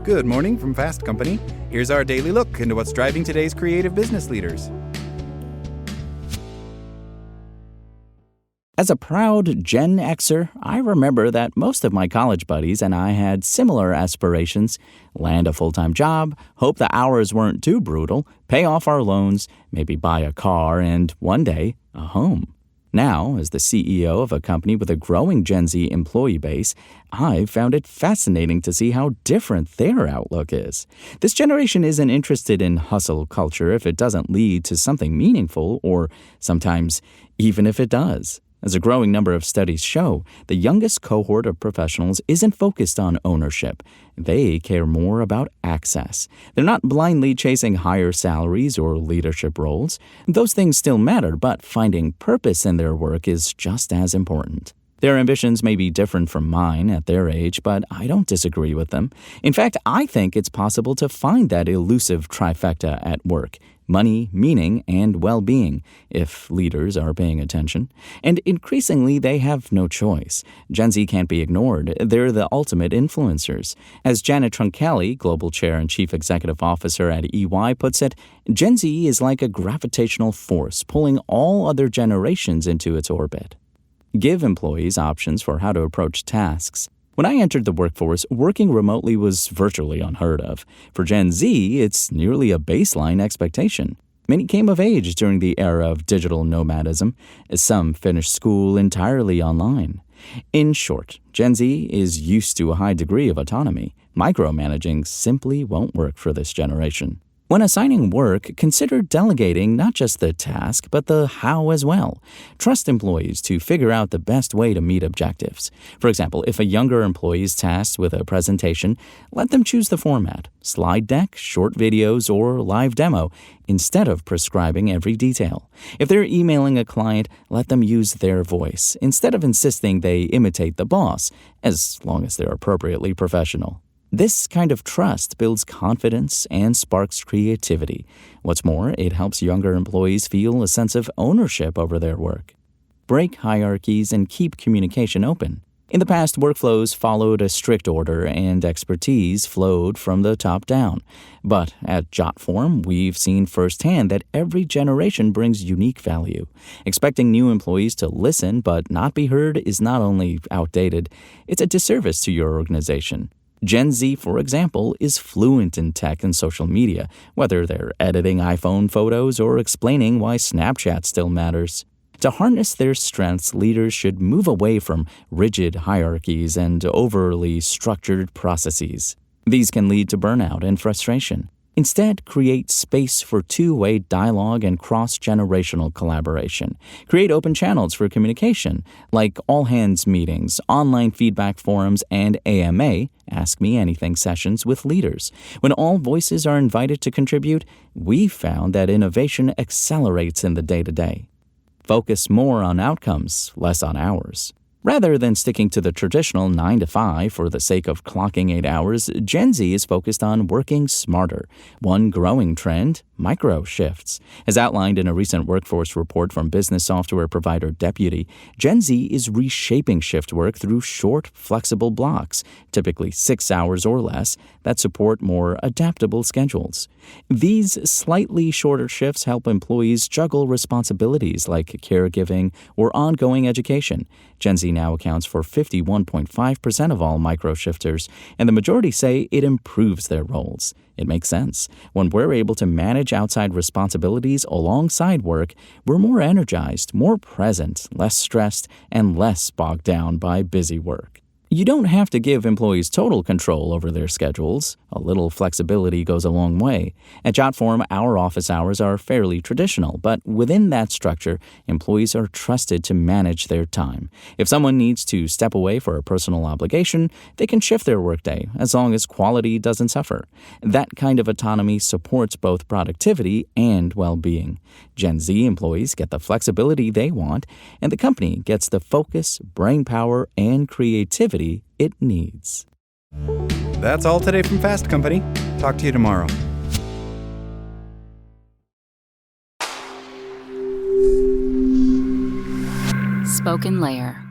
Good morning from Fast Company. Here's our daily look into what's driving today's creative business leaders. As a proud Gen Xer, I remember that most of my college buddies and I had similar aspirations: land a full-time job, hope the hours weren't too brutal, pay off our loans, maybe buy a car, and one day, a home. Now, as the CEO of a company with a growing Gen Z employee base, I've found it fascinating to see how different their outlook is. This generation isn't interested in hustle culture if it doesn't lead to something meaningful, or sometimes even if it does. As a growing number of studies show, the youngest cohort of professionals isn't focused on ownership. They care more about access. They're not blindly chasing higher salaries or leadership roles. Those things still matter, but finding purpose in their work is just as important. Their ambitions may be different from mine at their age, but I don't disagree with them. In fact, I think it's possible to find that elusive trifecta at work: money, meaning, and well-being, if leaders are paying attention. And increasingly, they have no choice. Gen Z can't be ignored. They're the ultimate influencers. As Janet Trunkeli, Global Chair and Chief Executive Officer at EY, puts it, Gen Z is like a gravitational force pulling all other generations into its orbit. Give employees options for how to approach tasks. When I entered the workforce, working remotely was virtually unheard of. For Gen Z, it's nearly a baseline expectation. Many came of age during the era of digital nomadism. Some finished school entirely online. In short, Gen Z is used to a high degree of autonomy. Micromanaging simply won't work for this generation. When assigning work, consider delegating not just the task, but the how as well. Trust employees to figure out the best way to meet objectives. For example, if a younger employee is tasked with a presentation, let them choose the format: slide deck, short videos, or live demo, instead of prescribing every detail. If they're emailing a client, let them use their voice, instead of insisting they imitate the boss, as long as they're appropriately professional. This kind of trust builds confidence and sparks creativity. What's more, it helps younger employees feel a sense of ownership over their work. Break hierarchies and keep communication open. In the past, workflows followed a strict order and expertise flowed from the top down. But at JotForm, we've seen firsthand that every generation brings unique value. Expecting new employees to listen but not be heard is not only outdated, it's a disservice to your organization. Gen Z, for example, is fluent in tech and social media, whether they're editing iPhone photos or explaining why Snapchat still matters. To harness their strengths, leaders should move away from rigid hierarchies and overly structured processes. These can lead to burnout and frustration. Instead, create space for two-way dialogue and cross-generational collaboration. Create open channels for communication, like all-hands meetings, online feedback forums, and AMA, Ask Me Anything sessions with leaders. When all voices are invited to contribute, we've found that innovation accelerates in the day-to-day. Focus more on outcomes, less on hours. Rather than sticking to the traditional 9 to 5 for the sake of clocking 8 hours, Gen Z is focused on working smarter. One growing trend: micro shifts. As outlined in a recent workforce report from business software provider Deputy, Gen Z is reshaping shift work through short, flexible blocks, typically 6 hours or less, that support more adaptable schedules. These slightly shorter shifts help employees juggle responsibilities like caregiving or ongoing education. Gen Z now accounts for 51.5% of all micro-shifters, and the majority say it improves their roles. It makes sense. When we're able to manage outside responsibilities alongside work, we're more energized, more present, less stressed, and less bogged down by busy work. You don't have to give employees total control over their schedules. A little flexibility goes a long way. At JotForm, our office hours are fairly traditional, but within that structure, employees are trusted to manage their time. If someone needs to step away for a personal obligation, they can shift their workday, as long as quality doesn't suffer. That kind of autonomy supports both productivity and well-being. Gen Z employees get the flexibility they want, and the company gets the focus, brainpower, and creativity it needs. That's all today from Fast Company. Talk to you tomorrow. SpokenLayer.